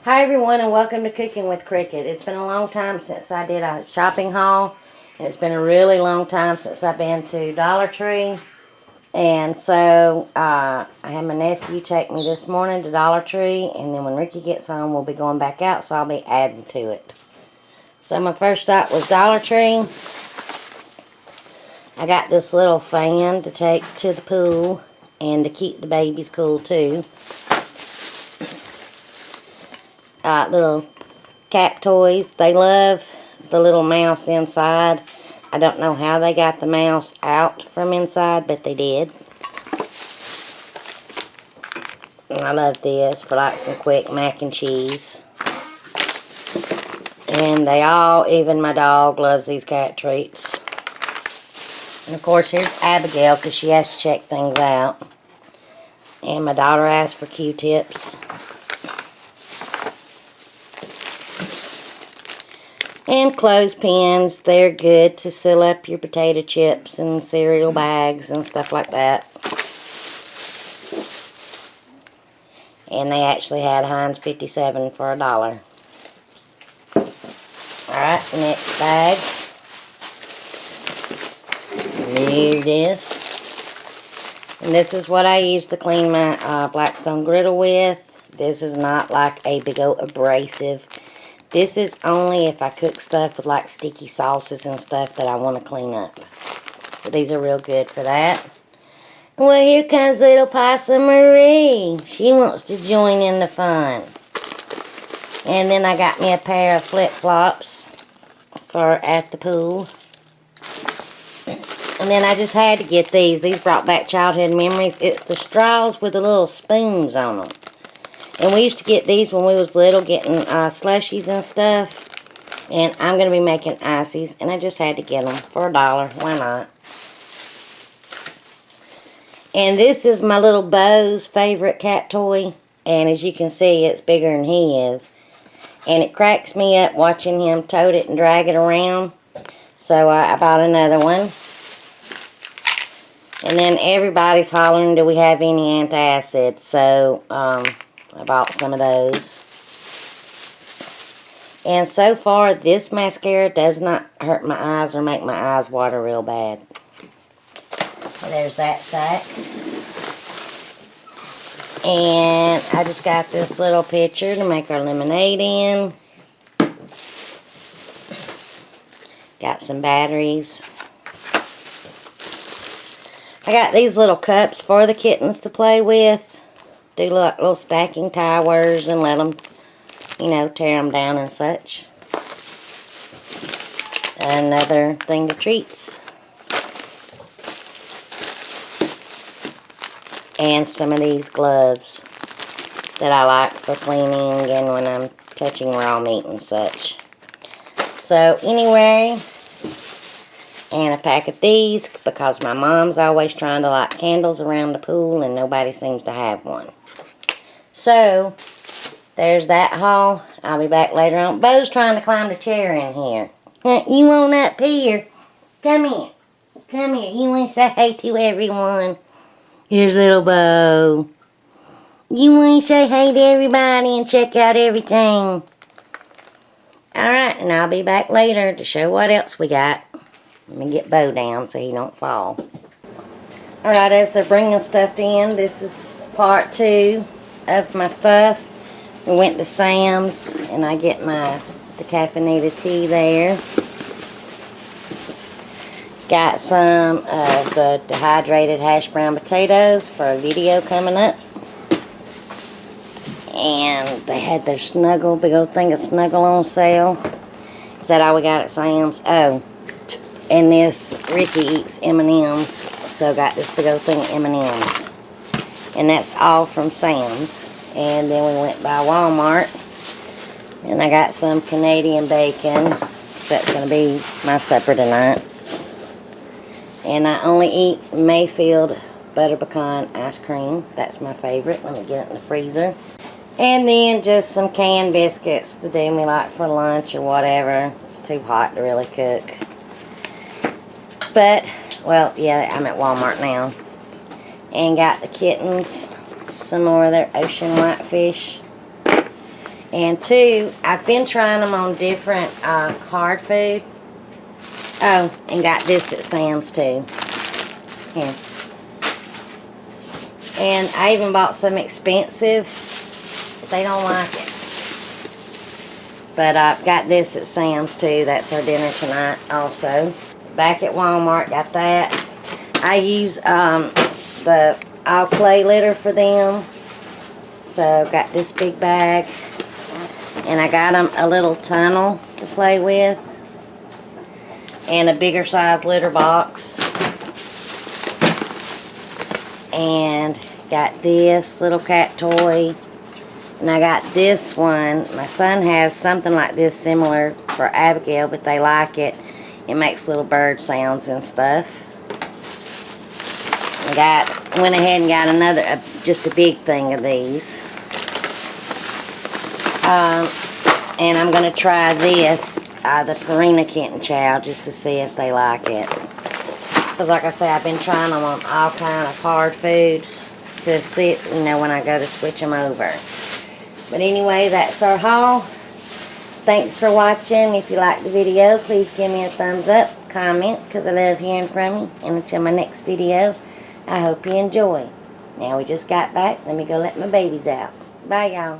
Hi everyone, and welcome to Cooking with Cricket. It's been a long time since I did a shopping haul, and it's been a really long time since I've been to Dollar Tree. And so I had my nephew take me this morning to Dollar Tree, and then when Ricky gets home we'll be going back out, so I'll be adding to it. So my first stop was Dollar Tree. I got this little fan to take to the pool and to keep the babies cool too. Little cat toys. They love the little mouse inside. I don't know how they got the mouse out from inside, but they did. And I love this for like some quick mac and cheese. And they all, even my dog, loves these cat treats. And of course here's Abigail because she has to check things out. And my daughter asked for Q-tips. And clothespins. They're good to seal up your potato chips and cereal bags and stuff like that. And they actually had Heinz 57 for $1. Alright, next bag. Remove this. And this is what I use to clean my Blackstone griddle with. This is not like a big old abrasive. This is only if I cook stuff with like sticky sauces and stuff that I want to clean up. But these are real good for that. Well, here comes little Possum Marie. She wants to join in the fun. And then I got me a pair of flip-flops for at the pool. And then I just had to get these. These brought back childhood memories. It's the straws with the little spoons on them. And we used to get these when we was little, getting slushies and stuff. And I'm going to be making ices. And I just had to get them for $1. Why not? And this is my little Bo's favorite cat toy. And as you can see, it's bigger than he is. And it cracks me up watching him tote it and drag it around. So I bought another one. And then everybody's hollering, do we have any antacid? So, I bought some of those. And so far, this mascara does not hurt my eyes or make my eyes water real bad. There's that sack. And I just got this little pitcher to make our lemonade in. Got some batteries. I got these little cups for the kittens to play with. Do like little stacking towers and let them, you know, tear them down and such. Another thing of treats. And some of these gloves that I like for cleaning and when I'm touching raw meat and such. So anyway, and a pack of these because my mom's always trying to light candles around the pool and nobody seems to have one. So, there's that haul. I'll be back later on. Bo's trying to climb the chair in here. You want up here? Come here. Come here. You want to say hey to everyone? Here's little Bo. You want to say hey to everybody and check out everything? Alright, and I'll be back later to show what else we got. Let me get Bo down so he don't fall. Alright, as they're bringing stuff in, this is part 2 of my stuff. We went to Sam's and I get the caffeinated tea there. Got some of the dehydrated hash brown potatoes for a video coming up. And they had their Snuggle, big old thing of Snuggle on sale. Is that all we got at Sam's? Oh, and this, Ricky eats M&M's, so got this big old thing of M&M's. And that's all from Sam's. And then we went by Walmart. And I got some Canadian bacon. That's going to be my supper tonight. And I only eat Mayfield butter pecan ice cream. That's my favorite. Let me get it in the freezer. And then just some canned biscuits to do me like for lunch or whatever. It's too hot to really cook. But, well, yeah, I'm at Walmart now. And got the kittens some more of their ocean whitefish. And two, I've been trying them on different hard food. Oh, and got this at Sam's too. Here. And I even bought some expensive. But they don't like it. But I've got this at Sam's too. That's our dinner tonight also. Back at Walmart, got that. I use the all clay litter for them. So got this big bag. And I got them a little tunnel to play with. And a bigger size litter box. And got this little cat toy. And I got this one. My son has something like this similar for Abigail, but they like it. It makes little bird sounds and stuff. I went ahead and got another, just a big thing of these. And I'm going to try this, the Purina Kitten Chow, just to see if they like it. Because like I say, I've been trying them on all kind of hard foods to see, you know, when I go to switch them over. But anyway, that's our haul. Thanks for watching. If you liked the video, please give me a thumbs up, comment, because I love hearing from you. And until my next video, I hope you enjoy. Now we just got back. Let me go let my babies out. Bye, y'all.